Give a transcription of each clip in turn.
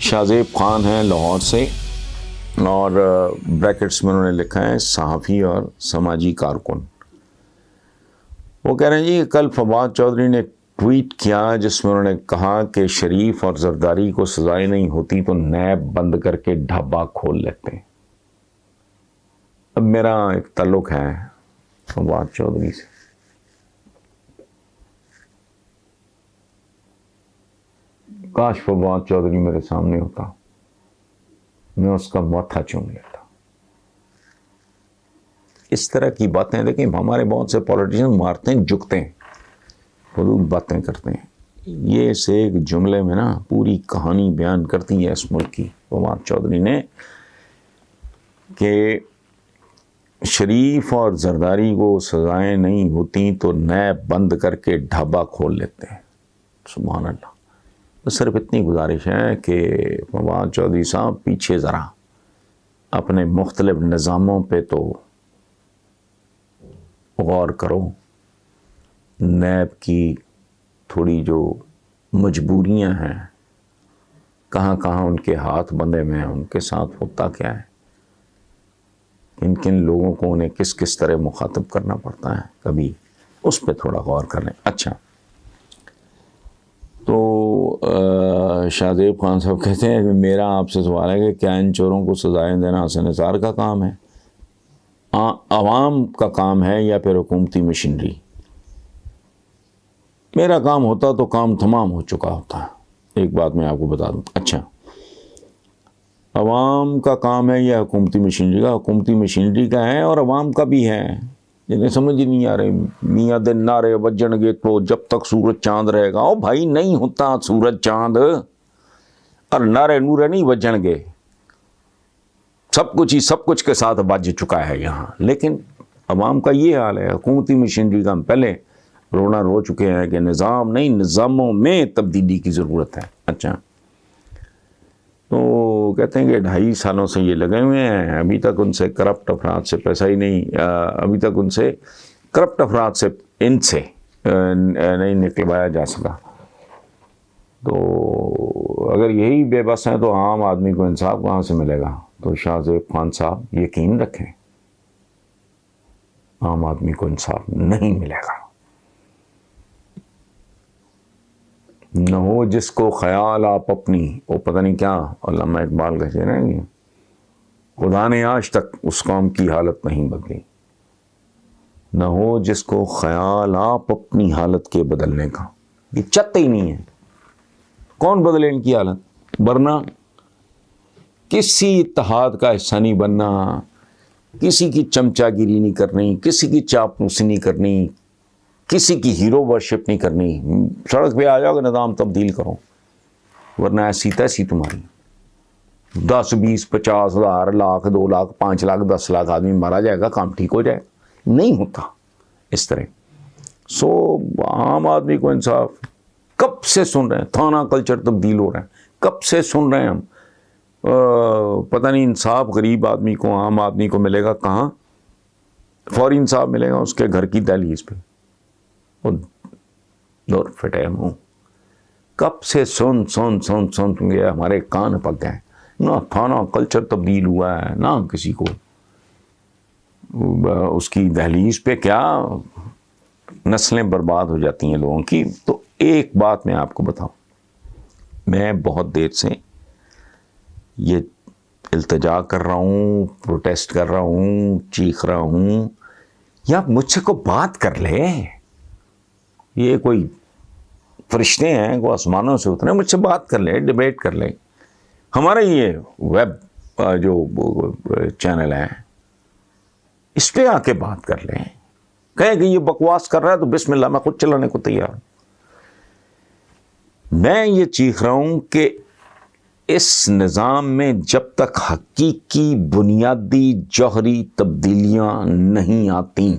شاذیب خان ہیں لاہور سے، اور بریکٹس میں انہوں نے لکھا ہے صحافی اور سماجی کارکن۔ وہ کہہ رہے ہیں جی کل فواد چودھری نے ٹویٹ کیا جس میں انہوں نے کہا کہ شریف اور زرداری کو سزائیں نہیں ہوتی تو نیب بند کر کے ڈھابہ کھول لیتے ہیں۔ اب میرا ایک تعلق ہے فواد چودھری سے، کاش فواد چودھری میرے سامنے ہوتا، میں اس کا ماتھا چوم لیتا۔ اس طرح کی باتیں دیکھیں، ہمارے بہت سے پولیٹیشین مارتے ہیں جھکتے ہیں، فضول باتیں کرتے ہیں۔ یہ سے ایک جملے میں نا پوری کہانی بیان کرتی ہے اس ملک کی فواد چودھری نے، کہ شریف اور زرداری کو سزائیں نہیں ہوتی تو نیب بند کر کے ڈھابہ کھول لیتے ہیں۔ سبحان اللہ۔ صرف اتنی گزارش ہے کہ فواد چودھری صاحب پیچھے ذرا اپنے مختلف نظاموں پہ تو غور کرو، نیب کی تھوڑی جو مجبوریاں ہیں، کہاں کہاں ان کے ہاتھ بندھے میں ہیں، ان کے ساتھ ہوتا کیا ہے، کن کن لوگوں کو انہیں کس کس طرح مخاطب کرنا پڑتا ہے، کبھی اس پہ تھوڑا غور کر لیں۔ اچھا، تو شاذیب خان صاحب کہتے ہیں کہ میرا آپ سے سوال ہے کہ کیا ان چوروں کو سزائیں دینا حسن نثار کا کام ہے، عوام کا کام ہے یا پھر حکومتی مشینری؟ میرا کام ہوتا تو کام تمام ہو چکا ہوتا۔ ایک بات میں آپ کو بتا دوں، اچھا عوام کا کام ہے یا حکومتی مشینری کا؟ حکومتی مشینری کا ہے اور عوام کا بھی ہے، جنہیں سمجھ ہی نہیں آ رہے۔ میاں دن نعرے بجن گے تو جب تک سورج چاند رہے گا، او بھائی نہیں ہوتا سورج چاند، اور نعرے نورے نہیں بجن گے، سب کچھ کے ساتھ بج چکا ہے یہاں، لیکن عوام کا یہ حال ہے۔ حکومتی مشینری کا ہم پہلے رونا رو چکے ہیں کہ نظام نہیں، نظاموں میں تبدیلی کی ضرورت ہے۔ اچھا، تو کہتے ہیں کہ 2.5 سالوں سے یہ لگے ہوئے ہیں، ابھی تک ان سے کرپٹ افراد سے پیسہ ہی نہیں، ابھی تک ان سے کرپٹ افراد سے نہیں نکلوایا جا سکا۔ تو اگر یہی بے بس ہیں تو عام آدمی کو انصاف کہاں سے ملے گا؟ تو شاذیب خان صاحب یقین رکھیں، عام آدمی کو انصاف نہیں ملے گا۔ نہ ہو جس کو خیال آپ اپنی، وہ پتہ نہیں کیا علامہ اقبال کہتے ہیں نا، خدا نے آج تک اس قوم کی حالت نہیں بدلی۔ نہ ہو جس کو خیال آپ اپنی حالت کے بدلنے کا، یہ چاہتے ہی نہیں ہے۔ کون بدلے ان کی حالت؟ ورنہ کسی اتحاد کا حصہ نہیں بننا، کسی کی چمچا گیری نہیں کرنی، کسی کی چاپلوسی نہیں کرنی، کسی کی ہیرو ورشپ نہیں کرنی۔ سڑک پہ آ جاؤ کہ نظام تبدیل کرو، ورنہ ایسی تیسی تمہاری 10 20 50 ہزار لاکھ 2 لاکھ 5 لاکھ 10 لاکھ آدمی مارا جائے گا، کام ٹھیک ہو جائے؟ نہیں ہوتا اس طرح۔ عام آدمی کو انصاف کب سے سن رہے ہیں، تھانہ کلچر تبدیل ہو رہا ہے، کب سے سن رہے ہیں ہم، پتہ نہیں انصاف غریب آدمی کو، عام آدمی کو ملے گا کہاں؟ فوری انصاف ملے گا اس کے گھر کی دہلیز پہ، دور پھٹے منہ۔ کب سے سن گیا، ہمارے کان پک گئے۔ نہ تھانہ کلچر تبدیل ہوا ہے، نہ کسی کو اس کی دہلیز پہ، کیا نسلیں برباد ہو جاتی ہیں لوگوں کی۔ تو ایک بات میں آپ کو بتاؤں، میں بہت دیر سے یہ التجا کر رہا ہوں، پروٹیسٹ کر رہا ہوں، چیخ رہا ہوں، یا مجھ سے کوئی بات کر لے، یہ کوئی فرشتے ہیں وہ آسمانوں سے اترے، مجھ سے بات کر لے، ڈیبیٹ کر لے۔ ہمارا یہ ویب جو چینل ہے اس پہ آ کے بات کر لیں، کہیں کہ یہ بکواس کر رہا ہے تو بسم اللہ، میں خود چلانے کو تیار ہوں۔ میں یہ چیخ رہا ہوں کہ اس نظام میں جب تک حقیقی بنیادی جوہری تبدیلیاں نہیں آتی،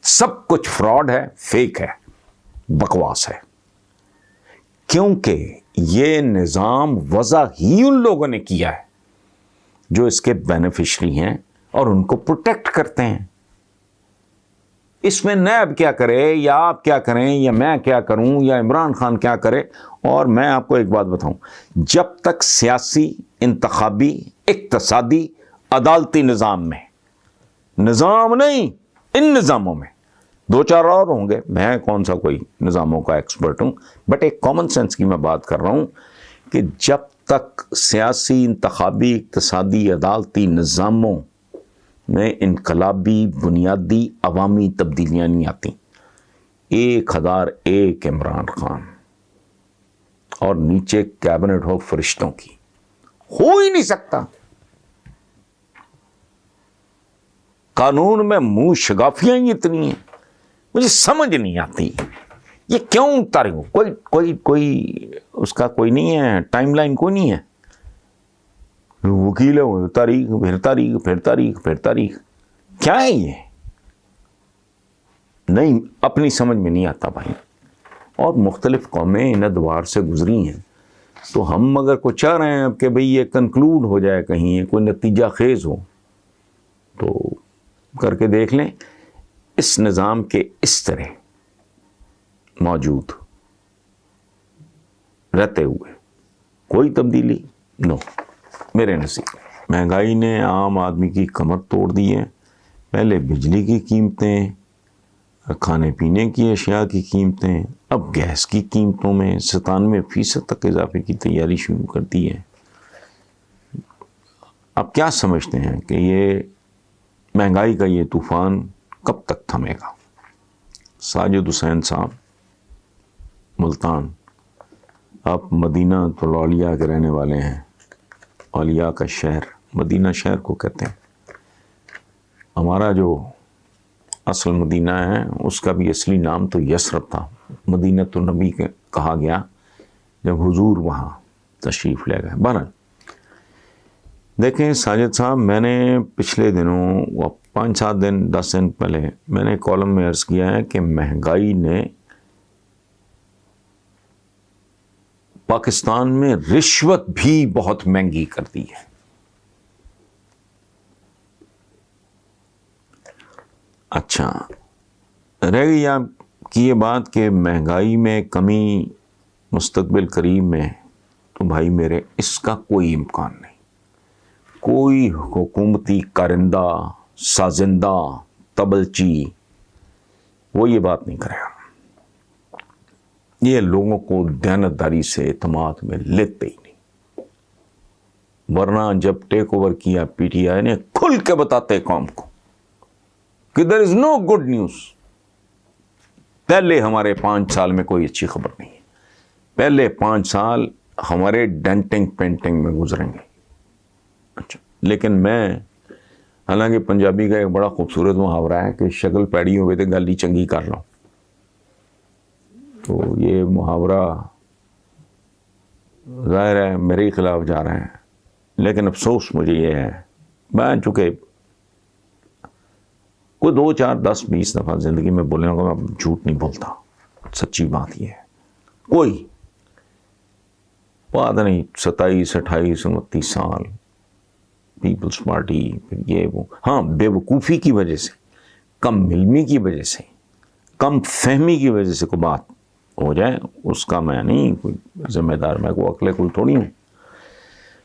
سب کچھ فراڈ ہے، فیک ہے، بکواس ہے، کیونکہ یہ نظام وضع ہی ان لوگوں نے کیا ہے جو اس کے بینیفیشری ہیں اور ان کو پروٹیکٹ کرتے ہیں۔ اس میں نیب کیا کرے یا آپ کیا کریں یا میں کیا کروں یا عمران خان کیا کرے. اور میں آپ کو ایک بات بتاؤں, جب تک سیاسی, انتخابی, اقتصادی, عدالتی نظام میں, نظام نہیں ان نظاموں میں, 2-4 اور ہوں گے, میں کون سا کوئی نظاموں کا ایکسپرٹ ہوں, بٹ ایک کامن سینس کی میں بات کر رہا ہوں کہ جب تک سیاسی, انتخابی, اقتصادی, عدالتی نظاموں میں انقلابی, بنیادی, عوامی تبدیلیاں نہیں آتی, 1001 عمران خان اور نیچے کیبنٹ ہو فرشتوں کی, ہو ہی نہیں سکتا. قانون میں منہ شگافیاں ہی اتنی ہیں, مجھے سمجھ نہیں آتی یہ کیوں اتارے ہو. کوئی اس کا کوئی نہیں ہے, ٹائم لائن کوئی نہیں ہے. وکیل ہے, تاریخ پھر تاریخ پھر تاریخ پھر تاریخ, کیا ہے یہ؟ نہیں, اپنی سمجھ میں نہیں آتا بھائی. اور مختلف قومیں ان ادوار سے گزری ہیں, تو ہم اگر کوئی چاہ رہے ہیں کہ بھئی یہ کنکلوڈ ہو جائے, کہیں کوئی نتیجہ خیز ہو, تو کر کے دیکھ لیں. اس نظام کے اس طرح موجود رہتے ہوئے کوئی تبدیلی نو. میرے نصیب مہنگائی نے عام آدمی کی کمر توڑ دی ہے. پہلے بجلی کی قیمتیں, کھانے پینے کی اشیاء کی قیمتیں, اب گیس کی قیمتوں میں 97% تک اضافے کی تیاری شروع کر دی ہے. اب کیا سمجھتے ہیں کہ یہ مہنگائی کا یہ طوفان کب تک تھمے گا؟ ساجد حسین صاحب ملتان, آپ مدینہ الاولیاء کے رہنے والے ہیں, اولیاء کا شہر, مدینہ شہر کو کہتے ہیں. ہمارا جو اصل مدینہ ہے اس کا بھی اصلی نام تو یثرب تھا, مدینۃ النبی کہا گیا جب حضور وہاں تشریف لے گئے. بہرحال دیکھیں ساجد صاحب, میں نے پچھلے دنوں 5-7 دن 10 دن پہلے میں نے کالم میں عرض کیا ہے کہ مہنگائی نے پاکستان میں رشوت بھی بہت مہنگی کر دی ہے. اچھا, رہ گئی آپ کی یہ بات کہ مہنگائی میں کمی مستقبل قریب میں, تو بھائی میرے اس کا کوئی امکان نہیں. کوئی حکومتی کارندہ, سازندہ, تبلچی وہ یہ بات نہیں کرے گا. یہ لوگوں کو دیانتداری سے اعتماد میں لیتے ہی نہیں. ورنہ جب ٹیک اوور کیا پی ٹی آئی نے, کھل کے بتاتے قوم کو کہ دیر از نو گڈ نیوز. پہلے ہمارے 5 سال میں کوئی اچھی خبر نہیں ہے. پہلے 5 سال ہمارے ڈینٹنگ پینٹنگ میں گزریں گے. اچھا, لیکن میں, حالانکہ پنجابی کا ایک بڑا خوبصورت محاورہ ہے کہ شکل پیڑی ہوئے تو گل ہی چنگی کر لو, تو یہ محاورہ ظاہر ہے میرے خلاف جا رہے ہیں, لیکن افسوس مجھے یہ ہے, میں چونکہ کوئی 2, 4, 10, 20 دفعہ زندگی میں بولنے کو میں جھوٹ نہیں بولتا, سچی بات یہ ہے. کوئی بات نہیں, 27, 28, 29 سال پیپلز پارٹی, پھر یہ وہ, ہاں بے وقوفی کی وجہ سے, کم علمی کی وجہ سے, کم فہمی کی وجہ سے کوئی بات ہو جائے, اس کا میں نہیں کوئی ذمہ دار, میں کوئی عقل کل تھوڑی ہوں.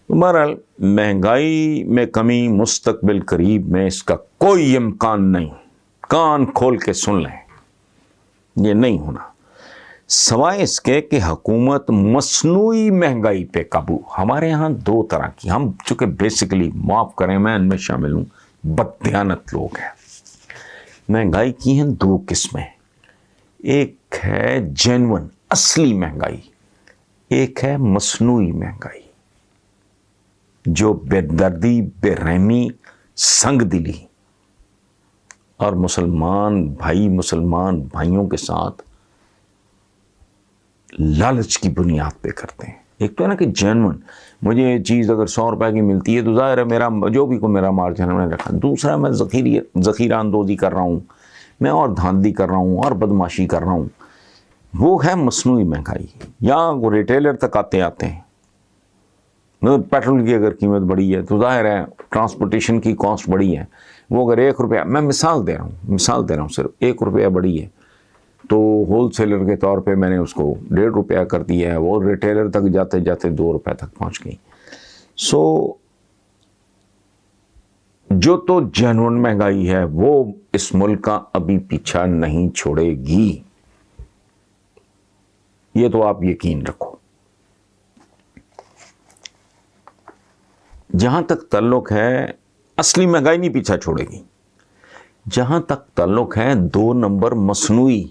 بہرحال مہنگائی میں کمی مستقبل قریب میں اس کا کوئی امکان نہیں. کان کھول کے سن لیں, یہ نہیں ہونا, سوائے اس کے کہ حکومت مصنوعی مہنگائی پہ قابو. ہمارے ہاں 2 طرح کی, ہم چونکہ بیسیکلی, معاف کریں میں ان میں شامل ہوں, بددیانت لوگ ہیں. مہنگائی کی ہیں 2 قسمیں, ایک ہے جینون اصلی مہنگائی, ایک ہے مصنوعی مہنگائی جو بے دردی, بے رحمی, سنگ دلی اور مسلمان بھائیوں کے ساتھ لالچ کی بنیاد پہ کرتے ہیں. ایک تو ہے نا کہ جینون, مجھے یہ چیز اگر 100 روپے کی ملتی ہے تو ظاہر ہے میرا جو بھی کو میرا مارجن میں نے رکھا. دوسرا میں ذخیرہ اندوزی کر رہا ہوں, میں اور دھاندلی کر رہا ہوں اور بدماشی کر رہا ہوں. وہ ہے مصنوعی مہنگائی. یا وہ ریٹیلر تک آتے ہیں پیٹرول کی اگر قیمت بڑی ہے تو ظاہر ہے ٹرانسپورٹیشن کی کاسٹ بڑی ہے. وہ اگر 1 روپیہ، میں مثال دے رہا ہوں صرف 1 روپیہ بڑی ہے تو ہول سیلر کے طور پہ میں نے اس کو 1.5 روپیہ کر دیا ہے، وہ ریٹیلر تک جاتے جاتے 2 روپے تک پہنچ گئی. سو جو تو جینون مہنگائی ہے وہ اس ملک کا ابھی پیچھا نہیں چھوڑے گی، یہ تو آپ یقین رکھو. جہاں تک تعلق ہے اصلی مہنگائی نہیں پیچھا چھوڑے گی. جہاں تک تعلق ہے 2 نمبر مصنوعی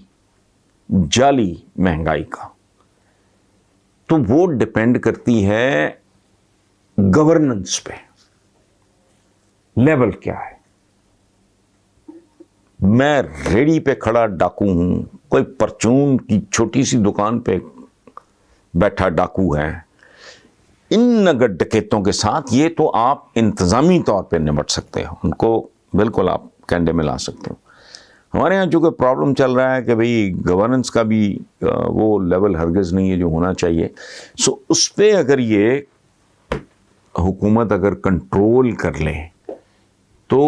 جعلی مہنگائی کا، تو وہ ڈپینڈ کرتی ہے گورننس پہ. لیول کیا ہے؟ میں ریڑی پہ کھڑا ڈاکو ہوں، کوئی پرچون کی چھوٹی سی دکان پہ بیٹھا ڈاکو ہے، ان نگر ڈکیتوں کے ساتھ یہ تو آپ انتظامی طور پہ نمٹ سکتے ہو، ان کو بالکل آپ کینڈے میں لا سکتے ہو. ہمارے ہاں چونکہ پرابلم چل رہا ہے کہ بھئی گورننس کا بھی وہ لیول ہرگز نہیں ہے جو ہونا چاہیے. سو اس پہ اگر یہ حکومت اگر کنٹرول کر لے تو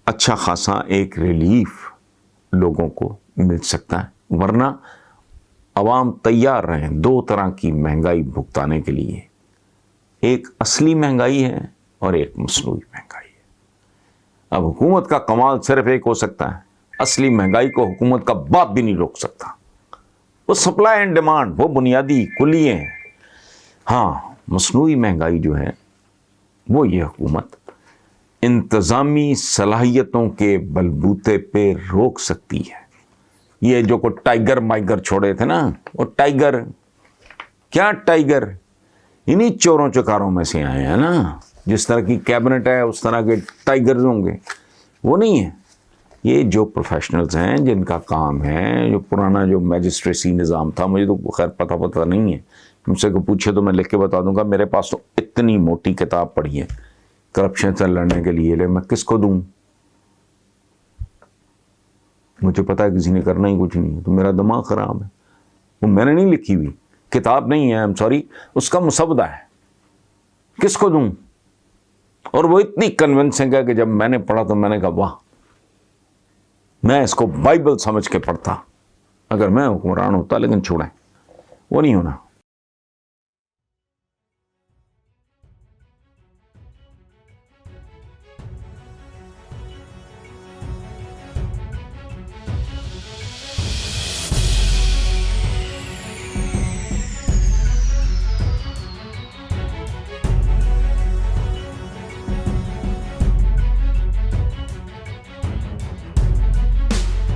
اچھا خاصا ایک ریلیف لوگوں کو مل سکتا ہے. ورنہ عوام تیار رہیں 2 طرح کی مہنگائی بھگتانے کے لیے، ایک اصلی مہنگائی ہے اور ایک مصنوعی مہنگائی ہے. اب حکومت کا کمال صرف ایک ہو سکتا ہے، اصلی مہنگائی کو حکومت کا باپ بھی نہیں روک سکتا. وہ سپلائی اینڈ ڈیمانڈ، وہ بنیادی کلیے ہیں. ہاں مصنوعی مہنگائی جو ہے وہ یہ حکومت انتظامی صلاحیتوں کے بلبوتے پہ روک سکتی ہے. یہ جو کو ٹائیگر مائیگر چھوڑے تھے نا، وہ ٹائیگر کیا، ٹائیگر انہی چوروں چکاروں میں سے آئے ہیں نا. جس طرح کی کیبنٹ ہے اس طرح کے ٹائیگرز ہوں گے، وہ نہیں ہے. یہ جو پروفیشنلز ہیں جن کا کام ہے، جو پرانا جو میجسٹریسی نظام تھا، مجھے تو خیر پتہ نہیں ہے، مجھ سے کو پوچھے تو میں لکھ کے بتا دوں گا. میرے پاس تو اتنی موٹی کتاب پڑھی ہے کرپشن سے لڑنے کے لیے، لے میں کس کو دوں؟ مجھے پتا ہے کسی نے کرنا ہی کچھ نہیں ہے، تو میرا دماغ خراب ہے. وہ میں نے نہیں لکھی ہوئی کتاب نہیں ہے، I'm sorry، اس کا مسودہ ہے، کس کو دوں؟ اور وہ اتنی کنونسنگ ہے کہ جب میں نے پڑھا تو میں نے کہا واہ، میں اس کو بائبل سمجھ کے پڑھتا اگر میں حکمران ہوتا. لیکن چھوڑیں، وہ نہیں ہونا.